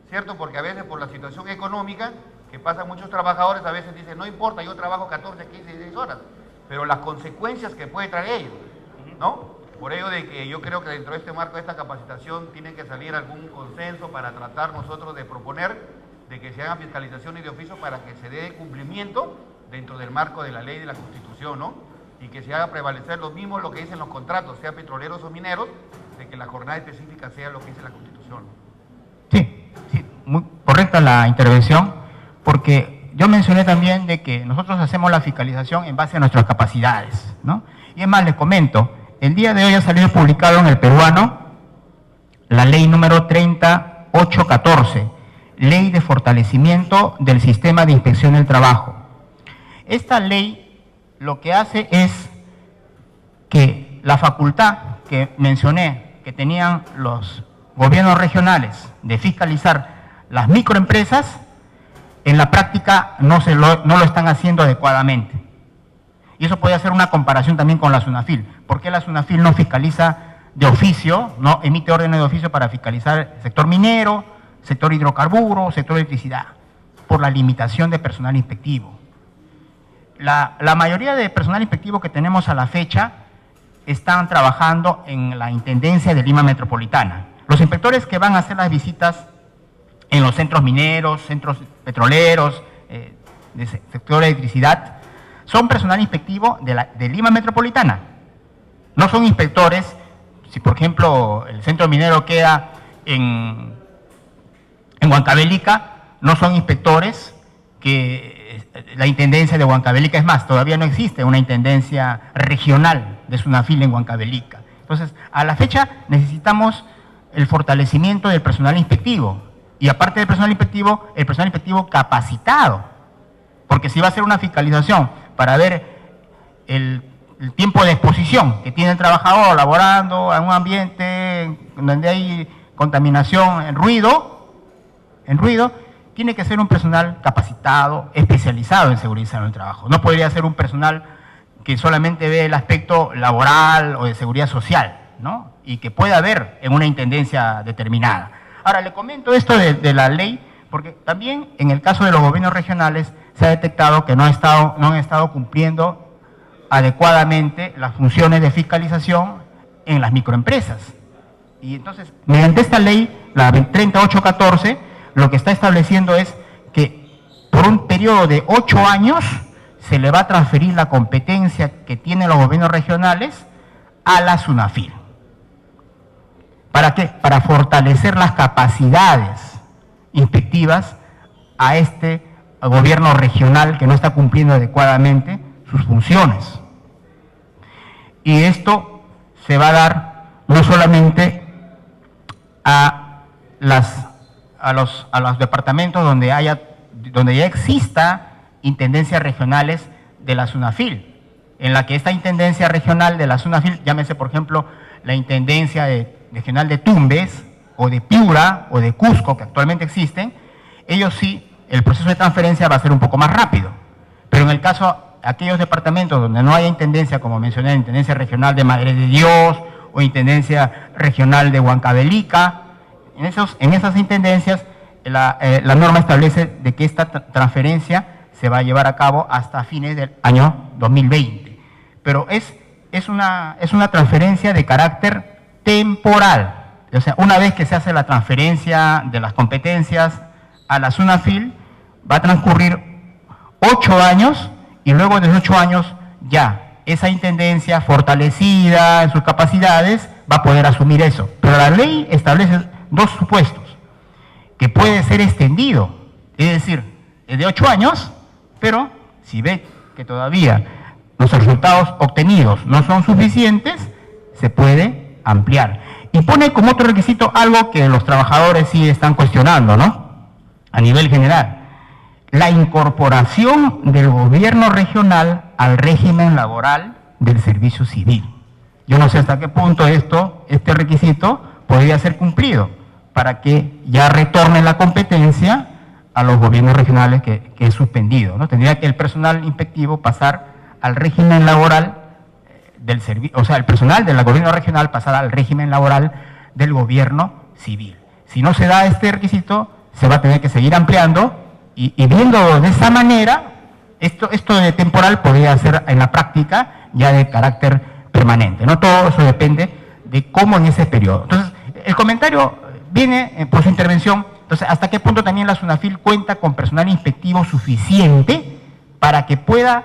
¿cierto? Porque a veces por la situación económica, que pasa muchos trabajadores, a veces dicen, no importa, yo trabajo 14, 15, 16 horas, pero las consecuencias que puede traer ello, ¿no? Por ello de que yo creo que dentro de este marco de esta capacitación tiene que salir algún consenso para tratar nosotros de proponer de que se hagan fiscalizaciones de oficio para que se dé cumplimiento dentro del marco de la ley de la Constitución, ¿no? Y que se haga prevalecer lo mismo lo que dicen los contratos, sean petroleros o mineros, de que la jornada específica sea lo que dice la Constitución. Sí, muy correcta la intervención, porque yo mencioné también de que nosotros hacemos la fiscalización en base a nuestras capacidades, ¿no? Y es más, les comento, el día de hoy ha salido publicado en el peruano la ley número 3814, Ley de Fortalecimiento del Sistema de Inspección del Trabajo. Esta ley lo que hace es que la facultad que mencioné, que tenían los gobiernos regionales de fiscalizar las microempresas, en la práctica no lo están haciendo adecuadamente. Y eso puede hacer una comparación también con la SUNAFIL. ¿Por qué la SUNAFIL no fiscaliza de oficio, no emite órdenes de oficio para fiscalizar el sector minero, sector hidrocarburos, sector electricidad? Por la limitación de personal inspectivo. La mayoría de personal inspectivo que tenemos a la fecha están trabajando en la Intendencia de Lima Metropolitana. Los inspectores que van a hacer las visitas en los centros mineros, centros petroleros, de sector de electricidad, son personal inspectivo de Lima Metropolitana. No son inspectores, si por ejemplo el centro minero queda en Huancavelica, no son inspectores que la intendencia de Huancavelica, es más, todavía no existe una intendencia regional de SUNAFIL en Huancavelica. Entonces, a la fecha necesitamos el fortalecimiento del personal inspectivo. Y aparte del personal inspectivo capacitado, porque si va a hacer una fiscalización para ver el tiempo de exposición que tiene el trabajador laborando en un ambiente donde hay contaminación, en ruido, tiene que ser un personal capacitado, especializado en seguridad en el trabajo. No podría ser un personal que solamente ve el aspecto laboral o de seguridad social, ¿no? Y que puede haber en una intendencia determinada. Ahora, le comento esto de la ley, porque también en el caso de los gobiernos regionales se ha detectado que no han estado cumpliendo adecuadamente las funciones de fiscalización en las microempresas. Y entonces, mediante esta ley, la 3814, lo que está estableciendo es que por un periodo de 8 años se le va a transferir la competencia que tienen los gobiernos regionales a la SUNAFIL. ¿Para qué? Para fortalecer las capacidades inspectivas a este gobierno regional que no está cumpliendo adecuadamente sus funciones. Y esto se va a dar no solamente a los departamentos donde ya exista intendencias regionales de la SUNAFIL, en la que esta intendencia regional de la SUNAFIL, llámese por ejemplo la intendencia regional de Tumbes, o de Piura, o de Cusco, que actualmente existen, ellos sí, el proceso de transferencia va a ser un poco más rápido. Pero en el caso de aquellos departamentos donde no haya intendencia, como mencioné, intendencia regional de Madre de Dios, o intendencia regional de Huancavelica, en esas intendencias la norma establece de que esta transferencia se va a llevar a cabo hasta fines del año 2020. Pero es una transferencia de carácter temporal. O sea, una vez que se hace la transferencia de las competencias a la SUNAFIL, va a transcurrir 8 años y luego de 8 años ya esa intendencia fortalecida en sus capacidades va a poder asumir eso. Pero la ley establece 2 supuestos, que puede ser extendido, es decir, es de 8 años, pero si ve que todavía los resultados obtenidos no son suficientes, se puede ampliar. Y pone como otro requisito algo que los trabajadores sí están cuestionando, ¿no? A nivel general, la incorporación del gobierno regional al régimen laboral del servicio civil. Yo no sé hasta qué punto este requisito podría ser cumplido para que ya retorne la competencia a los gobiernos regionales que es suspendido, ¿no? Tendría que el personal inspectivo pasar al régimen laboral del servicio, o sea, el personal del gobierno regional pasar al régimen laboral del gobierno civil. Si no se da este requisito, se va a tener que seguir ampliando y viendo de esa manera, esto de temporal podría ser en la práctica ya de carácter permanente, ¿no? Todo eso depende de cómo en ese periodo. Entonces, el comentario viene por su intervención. Entonces, ¿hasta qué punto también la SUNAFIL cuenta con personal inspectivo suficiente para que pueda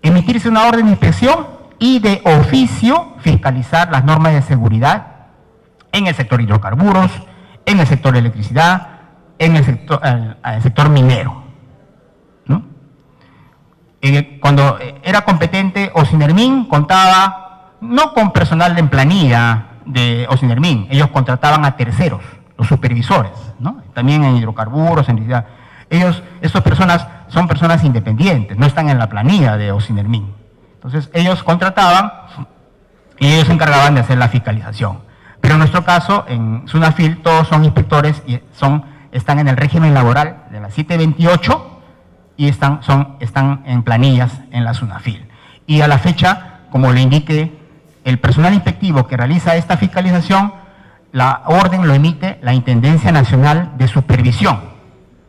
emitirse una orden de inspección y de oficio fiscalizar las normas de seguridad en el sector hidrocarburos, en el sector electricidad, en el sector minero, ¿no? Cuando era competente Ocinermin contaba no con personal en planilla de Ocinermin, ellos contrataban a terceros, los supervisores, ¿no? También en hidrocarburos, en electricidad. Estas personas son personas independientes, no están en la planilla de Ocinermin. Entonces, ellos contrataban y ellos se encargaban de hacer la fiscalización. Pero en nuestro caso, en SUNAFIL, todos son inspectores y están en el régimen laboral de la 728 y están en planillas en la SUNAFIL. Y a la fecha, como le indiqué, el personal inspectivo que realiza esta fiscalización, la orden lo emite la Intendencia Nacional de Supervisión.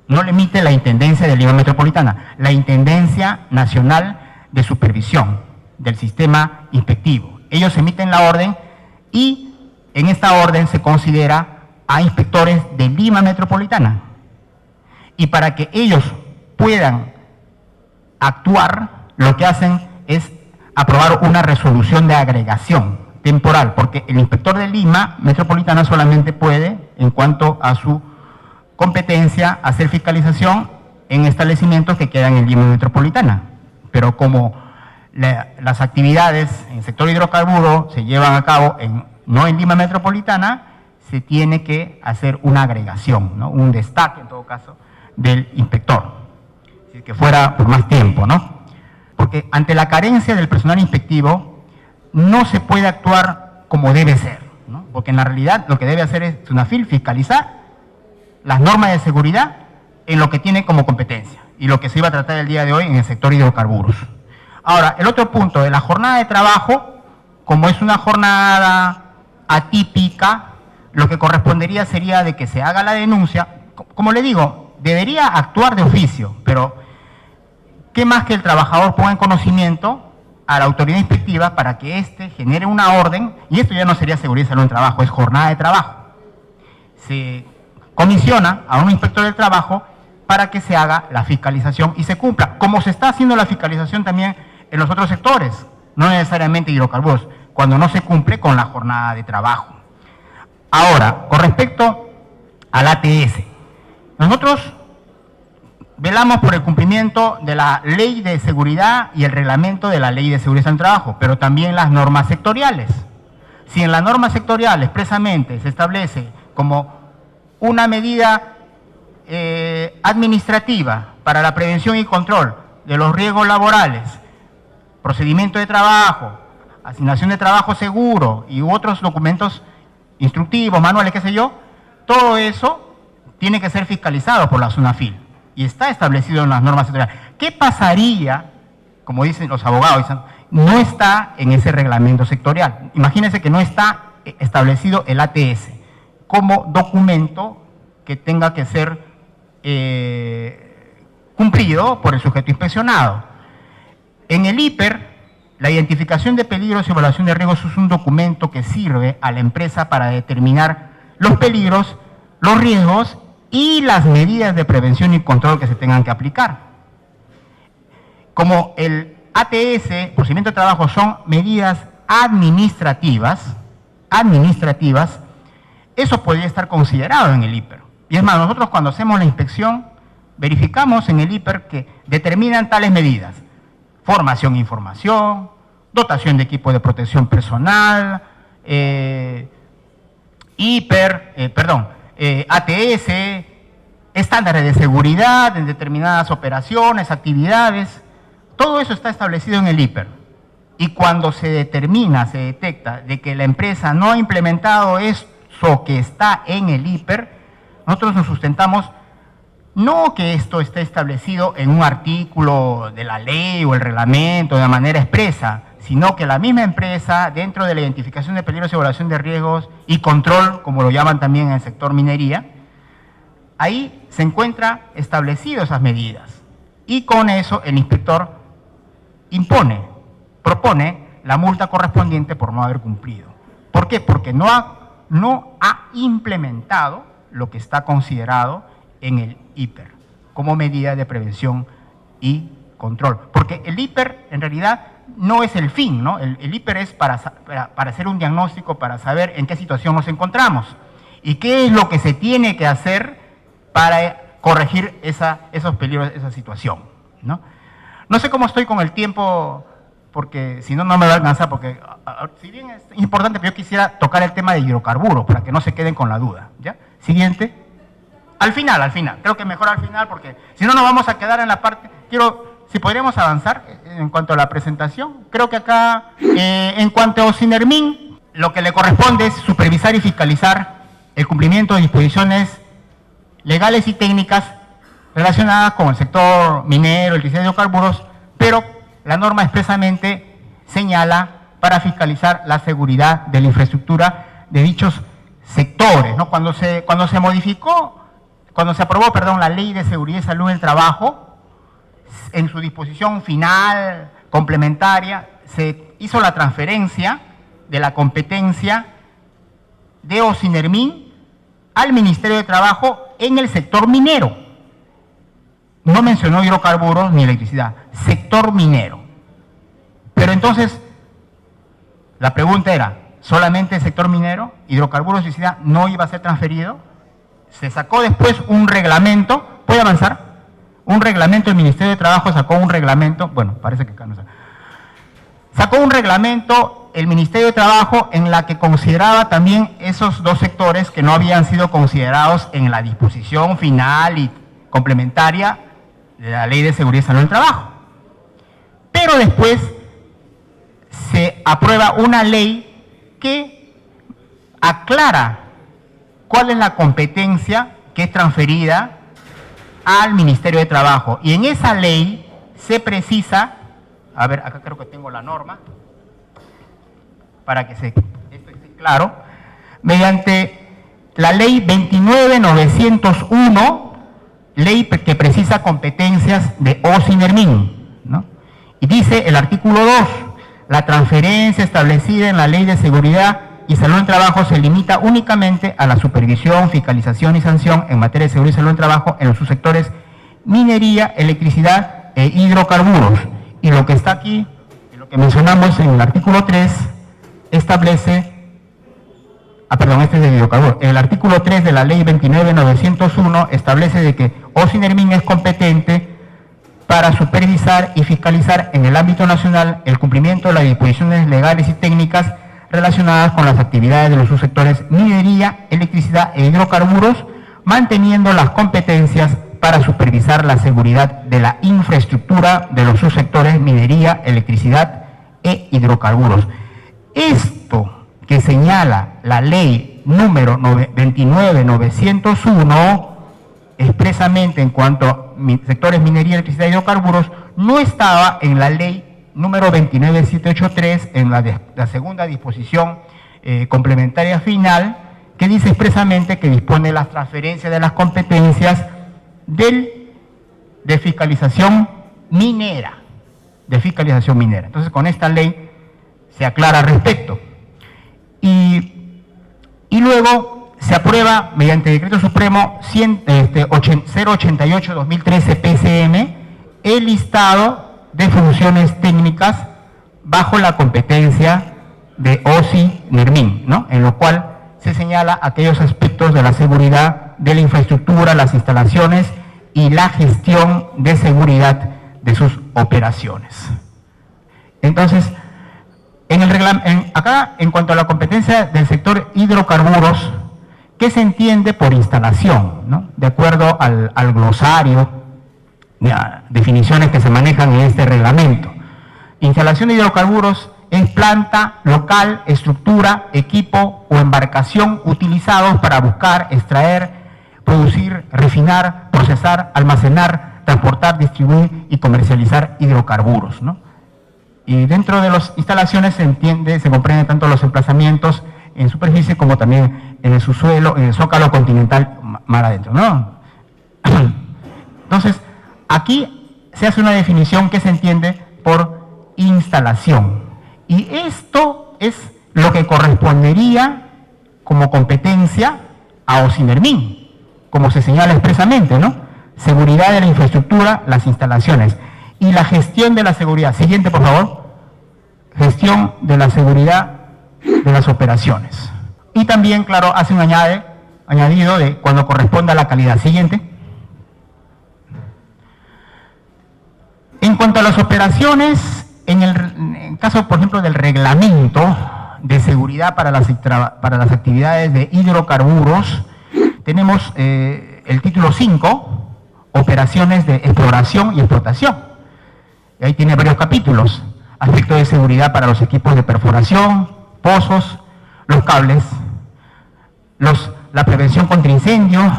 No le emite la Intendencia de Lima Metropolitana, la Intendencia Nacional de Supervisión del Sistema Inspectivo. Ellos emiten la orden y en esta orden se considera a inspectores de Lima Metropolitana. Y para que ellos puedan actuar, lo que hacen es aprobar una resolución de agregación temporal, porque el inspector de Lima Metropolitana solamente puede, en cuanto a su competencia, hacer fiscalización en establecimientos que quedan en Lima Metropolitana. Pero como las actividades en el sector hidrocarburo se llevan a cabo no en Lima Metropolitana, se tiene que hacer una agregación, ¿no? Un destaque, en todo caso, del inspector, si que fuera por más tiempo, ¿no? Porque ante la carencia del personal inspectivo no se puede actuar como debe ser, ¿no? Porque en la realidad lo que debe hacer es SUNAFIL fiscalizar las normas de seguridad en lo que tiene como competencia y lo que se iba a tratar el día de hoy en el sector hidrocarburos. Ahora, el otro punto de la jornada de trabajo como es una jornada atípica, lo que correspondería sería de que se haga la denuncia. Como le digo, debería actuar de oficio, pero ¿qué más que el trabajador ponga en conocimiento a la autoridad inspectiva para que éste genere una orden? Y esto ya no sería seguridad y salud en trabajo, es jornada de trabajo. Se comisiona a un inspector del trabajo para que se haga la fiscalización y se cumpla, como se está haciendo la fiscalización también en los otros sectores, no necesariamente hidrocarburos, cuando no se cumple con la jornada de trabajo. Ahora, con respecto al ATS, nosotros velamos por el cumplimiento de la Ley de Seguridad y el reglamento de la Ley de Seguridad en el Trabajo, pero también las normas sectoriales. Si en la norma sectorial expresamente se establece como una medida administrativa para la prevención y control de los riesgos laborales, procedimiento de trabajo, asignación de trabajo seguro y otros documentos instructivos, manuales, qué sé yo, todo eso tiene que ser fiscalizado por la SUNAFIL y está establecido en las normas sectoriales. ¿Qué pasaría, como dicen los abogados, no está en ese reglamento sectorial? Imagínense que no está establecido el ATS como documento que tenga que ser cumplido por el sujeto inspeccionado. En el IPER, la identificación de peligros y evaluación de riesgos es un documento que sirve a la empresa para determinar los peligros, los riesgos y las medidas de prevención y control que se tengan que aplicar. Como el ATS, procedimiento de trabajo, son medidas administrativas, eso podría estar considerado en el IPER. Y es más, nosotros cuando hacemos la inspección, verificamos en el IPER que determinan tales medidas: formación e información, dotación de equipo de protección personal, ATS, estándares de seguridad en determinadas operaciones, actividades. Todo eso está establecido en el IPER. Y cuando se detecta de que la empresa no ha implementado eso que está en el IPER, nosotros nos sustentamos no que esto esté establecido en un artículo de la ley o el reglamento de manera expresa, sino que la misma empresa, dentro de la identificación de peligros, evaluación de riesgos y control, como lo llaman también en el sector minería, ahí se encuentra establecido esas medidas. Y con eso el inspector propone la multa correspondiente por no haber cumplido. ¿Por qué? Porque no ha implementado lo que está considerado en el IPER como medida de prevención y control. Porque el IPER en realidad no es el fin, ¿no? El IPER es para hacer un diagnóstico, para saber en qué situación nos encontramos y qué es lo que se tiene que hacer para corregir esos peligros, esa situación, ¿no? No sé cómo estoy con el tiempo, porque si no, no me va a alcanzar, porque si bien es importante, pero yo quisiera tocar el tema de hidrocarburos para que no se queden con la duda, ¿ya? Siguiente. Al final, creo que mejor al final, porque si no nos vamos a quedar en la parte. Si podríamos avanzar en cuanto a la presentación. Creo que acá, en cuanto a Sinermin, lo que le corresponde es supervisar y fiscalizar el cumplimiento de disposiciones legales y técnicas relacionadas con el sector minero, el de hidrocarburos, pero la norma expresamente señala para fiscalizar la seguridad de la infraestructura de dichos sectores, ¿no? Cuando se aprobó la Ley de Seguridad y Salud en el Trabajo, en su disposición final, complementaria, se hizo la transferencia de la competencia de Osinermin al Ministerio de Trabajo en el sector minero. No mencionó hidrocarburos ni electricidad, sector minero. Pero entonces, la pregunta era, ¿solamente el sector minero, hidrocarburos y electricidad no iba a ser transferido? Se sacó después un reglamento, ¿puede avanzar? Un reglamento, el Ministerio de Trabajo sacó un reglamento, bueno, parece que acá no está. Sacó un reglamento el Ministerio de Trabajo en la que consideraba también esos dos sectores que no habían sido considerados en la disposición final y complementaria de la Ley de Seguridad y Salud del Trabajo. Pero después se aprueba una ley que aclara cuál es la competencia que es transferida al Ministerio de Trabajo. Y en esa ley se precisa, a ver, acá creo que tengo la norma, para que esto esté claro, mediante la ley 29.901, ley que precisa competencias de OSINERMIN, ¿no? Y dice el artículo 2, la transferencia establecida en la Ley de Seguridad y Salud en Trabajo se limita únicamente a la supervisión, fiscalización y sanción en materia de seguridad y salud en trabajo en los subsectores minería, electricidad e hidrocarburos. Y lo que está aquí, lo que mencionamos en el artículo 3, establece, este es de hidrocarburos, el artículo 3 de la ley 29.901 establece de que OSINERMIN es competente para supervisar y fiscalizar en el ámbito nacional el cumplimiento de las disposiciones legales y técnicas relacionadas con las actividades de los subsectores minería, electricidad e hidrocarburos, manteniendo las competencias para supervisar la seguridad de la infraestructura de los subsectores minería, electricidad e hidrocarburos. Esto que señala la ley número 29.901 expresamente en cuanto a sectores minería, electricidad e hidrocarburos, no estaba en la ley número 29.783, en la segunda disposición complementaria final, que dice expresamente que dispone las transferencias de las competencias de fiscalización minera, Entonces, con esta ley se aclara al respecto. Y luego se aprueba mediante Decreto Supremo 088-2013 PCM el listado de funciones técnicas bajo la competencia de OSINERMIN, ¿no? En lo cual se señala aquellos aspectos de la seguridad de la infraestructura, las instalaciones y la gestión de seguridad de sus operaciones. Entonces, acá, en cuanto a la competencia del sector hidrocarburos, ¿qué se entiende por instalación, ¿no? De acuerdo al glosario, definiciones que se manejan en este reglamento. Instalación de hidrocarburos es planta, local, estructura, equipo o embarcación utilizados para buscar, extraer, producir, refinar, procesar, almacenar, transportar, distribuir y comercializar hidrocarburos, ¿no? Y dentro de las instalaciones se comprende tanto los emplazamientos en superficie como también en el subsuelo, en el zócalo continental mar adentro, ¿no? Entonces, aquí se hace una definición que se entiende por instalación. Y esto es lo que correspondería como competencia a OSINERMIN, como se señala expresamente, ¿no? Seguridad de la infraestructura, las instalaciones. Y la gestión de la seguridad. Siguiente, por favor. Gestión de la seguridad de las operaciones. Y también, claro, hace un añadido de cuando corresponda a la calidad. Siguiente. En cuanto a las operaciones, en el caso, por ejemplo, del reglamento de seguridad para las actividades de hidrocarburos, tenemos el título 5, operaciones de exploración y explotación. Y ahí tiene varios capítulos, aspectos de seguridad para los equipos de perforación, pozos, los cables, la prevención contra incendios,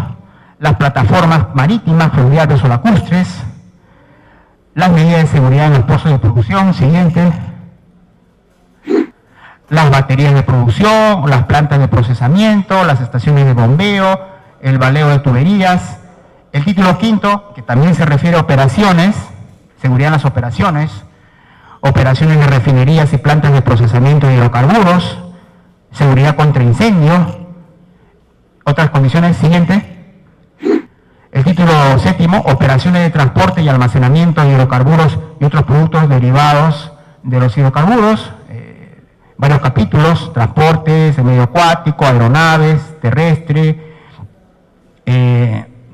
las plataformas marítimas, fluviales o lacustres, las medidas de seguridad en los pozos de producción, siguiente, las baterías de producción, las plantas de procesamiento, las estaciones de bombeo, el baleo de tuberías. El título 5, que también se refiere a operaciones, seguridad en las operaciones de refinerías y plantas de procesamiento de hidrocarburos, seguridad contra incendio, otras condiciones, siguiente. El título 7, operaciones de transporte y almacenamiento de hidrocarburos y otros productos derivados de los hidrocarburos, varios capítulos, transportes, el medio acuático, aeronaves, terrestre,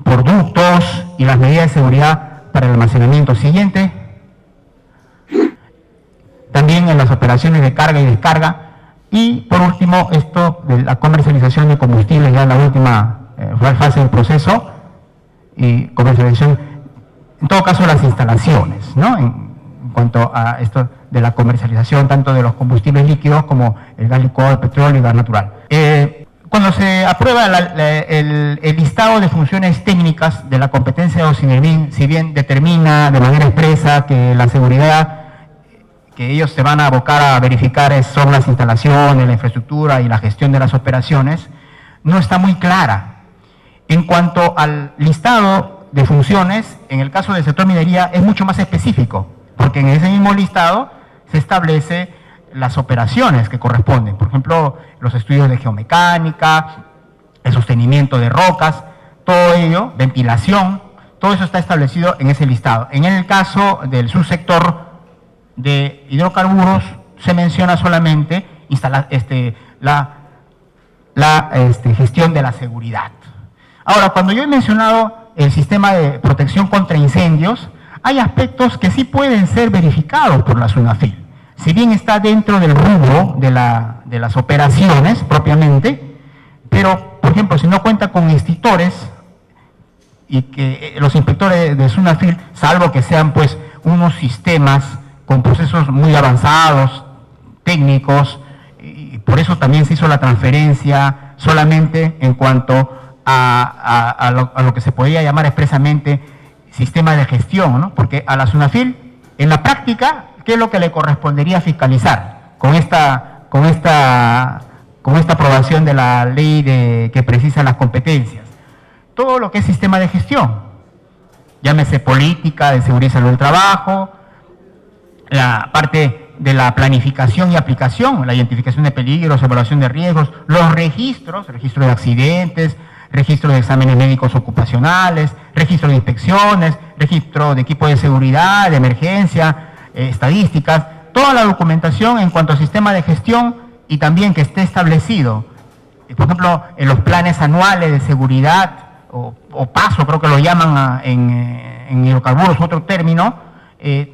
productos y las medidas de seguridad para el almacenamiento. Siguiente. También en las operaciones de carga y descarga. Y por último, esto de la comercialización de combustibles, ya en la última fase del proceso, y comercialización, en todo caso las instalaciones, ¿no? En cuanto a esto de la comercialización tanto de los combustibles líquidos como el gas licuado, el petróleo y el gas natural. Cuando se aprueba el listado de funciones técnicas de la competencia de OSINERMIN, si bien determina de manera expresa que la seguridad que ellos se van a abocar a verificar son las instalaciones, la infraestructura y la gestión de las operaciones, no está muy clara. En cuanto al listado de funciones, en el caso del sector minería es mucho más específico, porque en ese mismo listado se establece las operaciones que corresponden. Por ejemplo, los estudios de geomecánica, el sostenimiento de rocas, todo ello, ventilación, todo eso está establecido en ese listado. En el caso del subsector de hidrocarburos se menciona solamente la gestión de la seguridad. Ahora, cuando yo he mencionado el sistema de protección contra incendios, hay aspectos que sí pueden ser verificados por la SUNAFIL. Si bien está dentro del rubro de las operaciones propiamente, pero, por ejemplo, si no cuenta con extintores y que los inspectores de SUNAFIL, salvo que sean pues unos sistemas con procesos muy avanzados, técnicos, y por eso también se hizo la transferencia solamente en cuanto a lo que se podía llamar expresamente sistema de gestión, ¿no? Porque a la SUNAFIL, en la práctica, ¿qué es lo que le correspondería fiscalizar con esta aprobación de la ley que precisa las competencias? Todo lo que es sistema de gestión, llámese política de seguridad y salud del trabajo, la parte de la planificación y aplicación, la identificación de peligros, evaluación de riesgos, los registros, registro de accidentes, registro de exámenes médicos ocupacionales, registro de inspecciones, registro de equipo de seguridad, de emergencia, estadísticas, toda la documentación en cuanto al sistema de gestión y también que esté establecido, por ejemplo, en los planes anuales de seguridad o paso, creo que lo llaman en hidrocarburos, otro término,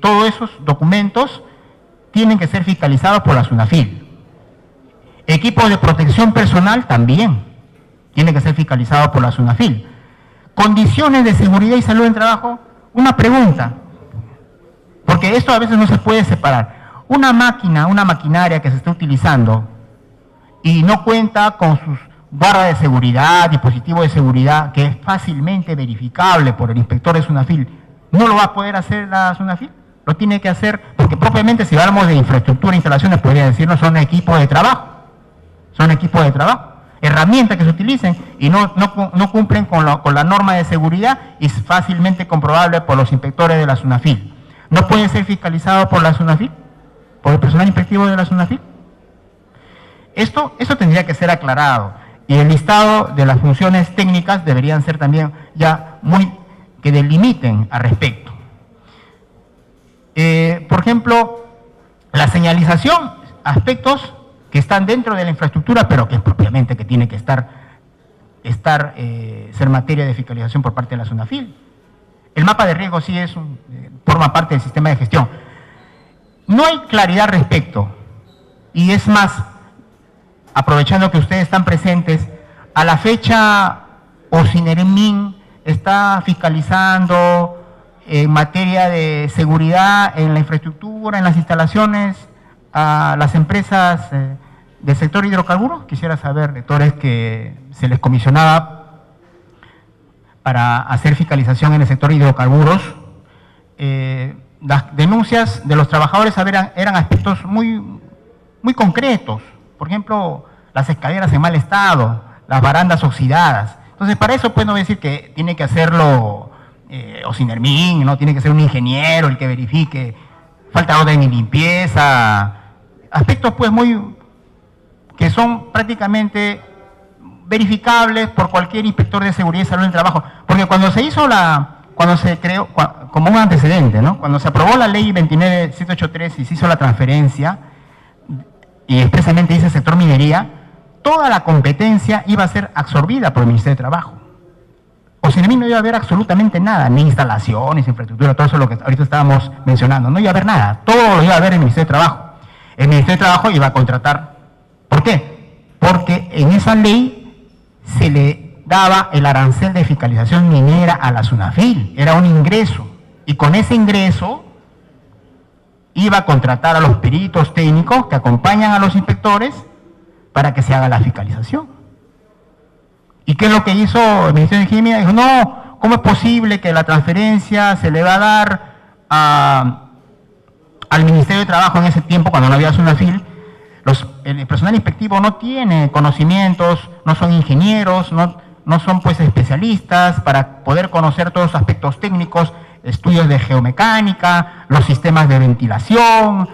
todos esos documentos tienen que ser fiscalizados por la SUNAFIL. Equipos de protección personal también tiene que ser fiscalizado por la SUNAFIL. Condiciones de seguridad y salud en trabajo, una pregunta, porque esto a veces no se puede separar. Una maquinaria que se está utilizando y no cuenta con sus barras de seguridad, dispositivos de seguridad, que es fácilmente verificable por el inspector de SUNAFIL, ¿no lo va a poder hacer la SUNAFIL? Lo tiene que hacer, porque propiamente si hablamos de infraestructura e instalaciones, podría decirnos, son equipos de trabajo. Son equipos de trabajo. Herramientas que se utilicen y no cumplen con la norma de seguridad y es fácilmente comprobable por los inspectores de la SUNAFIL. ¿No puede ser fiscalizado por la SUNAFIL? ¿Por el personal inspectivo de la SUNAFIL? Eso tendría que ser aclarado y el listado de las funciones técnicas deberían ser también ya que delimiten al respecto. Por ejemplo, la señalización, aspectos que están dentro de la infraestructura, pero que es propiamente que tiene que ser materia de fiscalización por parte de la SUNAFIL. El mapa de riesgo sí forma parte del sistema de gestión. No hay claridad al respecto, y es más, aprovechando que ustedes están presentes, a la fecha OCINERMIN está fiscalizando en materia de seguridad en la infraestructura, en las instalaciones, a las empresas del sector hidrocarburos. Quisiera saber, rectores, que se les comisionaba para hacer fiscalización en el sector hidrocarburos. Las denuncias de los trabajadores eran aspectos muy concretos. Por ejemplo, las escaleras en mal estado, las barandas oxidadas. Entonces, para eso pues no decir que tiene que hacerlo OCINERMIN, ¿no? Tiene que ser un ingeniero el que verifique, falta de orden y limpieza, aspectos pues que son prácticamente verificables por cualquier inspector de seguridad y salud en el trabajo. Porque cuando se creó, como un antecedente, ¿no? Cuando se aprobó la ley 29783 y se hizo la transferencia, y expresamente dice sector minería, toda la competencia iba a ser absorbida por el Ministerio de Trabajo. OCINERMIN no iba a haber absolutamente nada, ni instalaciones, infraestructura, todo eso lo que ahorita estábamos mencionando, no iba a haber nada, todo lo iba a haber el Ministerio de Trabajo. El Ministerio de Trabajo iba a contratar. ¿Por qué? Porque en esa ley se le daba el arancel de fiscalización minera a la SUNAFIL, era un ingreso, y con ese ingreso iba a contratar a los peritos técnicos que acompañan a los inspectores para que se haga la fiscalización. ¿Y qué es lo que hizo el Ministerio de Energía? Dijo, no, ¿cómo es posible que la transferencia se le va a dar al Ministerio de Trabajo en ese tiempo, cuando no había SUNAFIL, el personal inspectivo no tiene conocimientos, no son ingenieros, no son pues especialistas para poder conocer todos los aspectos técnicos, estudios de geomecánica, los sistemas de ventilación,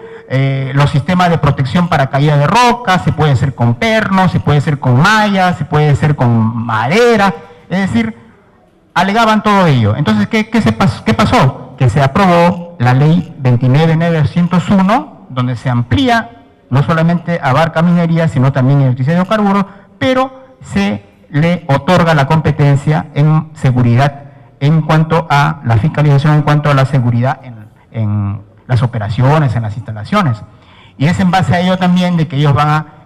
los sistemas de protección para caída de rocas, se puede hacer con pernos, se puede hacer con mallas, se puede hacer con madera, es decir, alegaban todo ello. Entonces, ¿qué pasó? Que se aprobó la ley 29.901, donde se amplía, no solamente abarca minería, sino también electricidad y hidrocarburos, pero se le otorga la competencia en seguridad en cuanto a la fiscalización, en cuanto a la seguridad en las operaciones, en las instalaciones. Y es en base a ello también de que ellos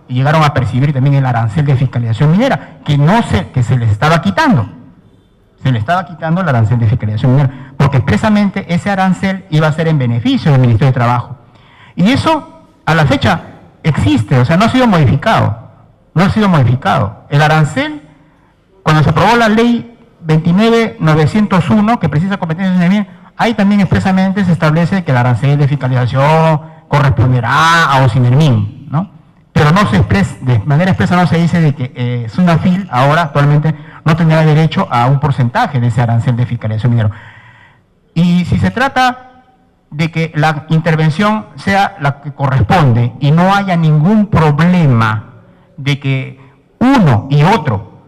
llegaron a percibir también el arancel de fiscalización minera, que se les estaba quitando. Se le estaba quitando el arancel de fiscalización minera, porque expresamente ese arancel iba a ser en beneficio del Ministerio de Trabajo. Y eso, a la fecha, existe, o sea, no ha sido modificado. No ha sido modificado. El arancel, cuando se aprobó la ley 29.901, que precisa competencias de bien, ahí también expresamente se establece que el arancel de fiscalización corresponderá a OSINERMIN, ¿no? Pero no se expresa, de manera expresa no se dice de que SUNAFIL ahora actualmente no tendrá derecho a un porcentaje de ese arancel de fiscalización minero. Y si se trata de que la intervención sea la que corresponde y no haya ningún problema de que uno y otro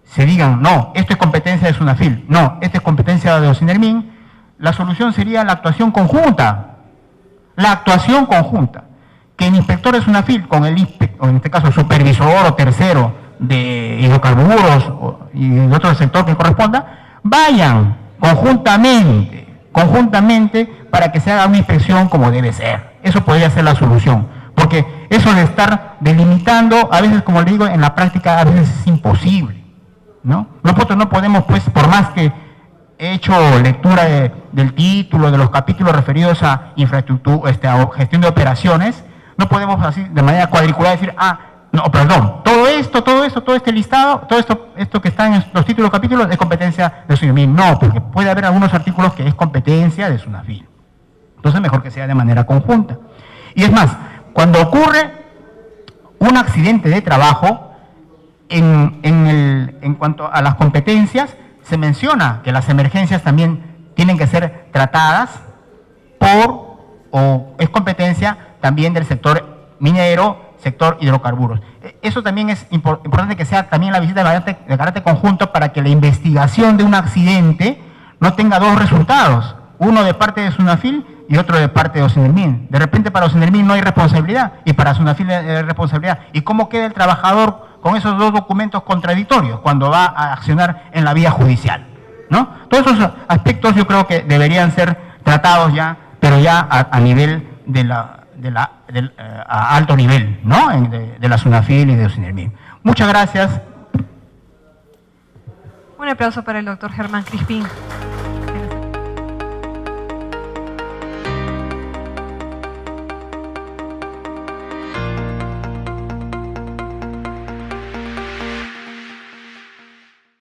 se digan, no, esto es competencia de SUNAFIL, no, esto es competencia de OSINERMIN, la solución sería la actuación conjunta. La actuación conjunta. Que el inspector de SUNAFIL con el o en este caso supervisor o tercero de hidrocarburos y de otro sector que corresponda, vayan conjuntamente para que se haga una inspección como debe ser. Eso podría ser la solución. Porque eso de estar delimitando, a veces, como le digo, en la práctica a veces es imposible, ¿no? Nosotros no podemos, pues, por más que he hecho lectura del título, de los capítulos referidos a infraestructura, a gestión de operaciones, no podemos así de manera cuadriculada decir, no, perdón, todo este listado, todo esto que está en los títulos capítulos es competencia de SUNAFIL. No, porque puede haber algunos artículos que es competencia de SUNAFIL. Entonces mejor que sea de manera conjunta. Y es más, cuando ocurre un accidente de trabajo, en cuanto a las competencias, se menciona que las emergencias también tienen que ser tratadas es competencia también del sector minero, sector hidrocarburos. Eso también es importante que sea también la visita de carácter conjunto para que la investigación de un accidente no tenga dos resultados, uno de parte de SUNAFIL y otro de parte de OSINERMIN. De repente para OSINERMIN no hay responsabilidad y para SUNAFIL hay responsabilidad. ¿Y cómo queda el trabajador con esos dos documentos contradictorios cuando va a accionar en la vía judicial, ¿no? Todos esos aspectos yo creo que deberían ser tratados ya, pero ya a nivel a alto nivel, ¿no? De la SUNAFIL y de OSINERMIN. Muchas gracias. Un aplauso para el doctor Germán Crispín.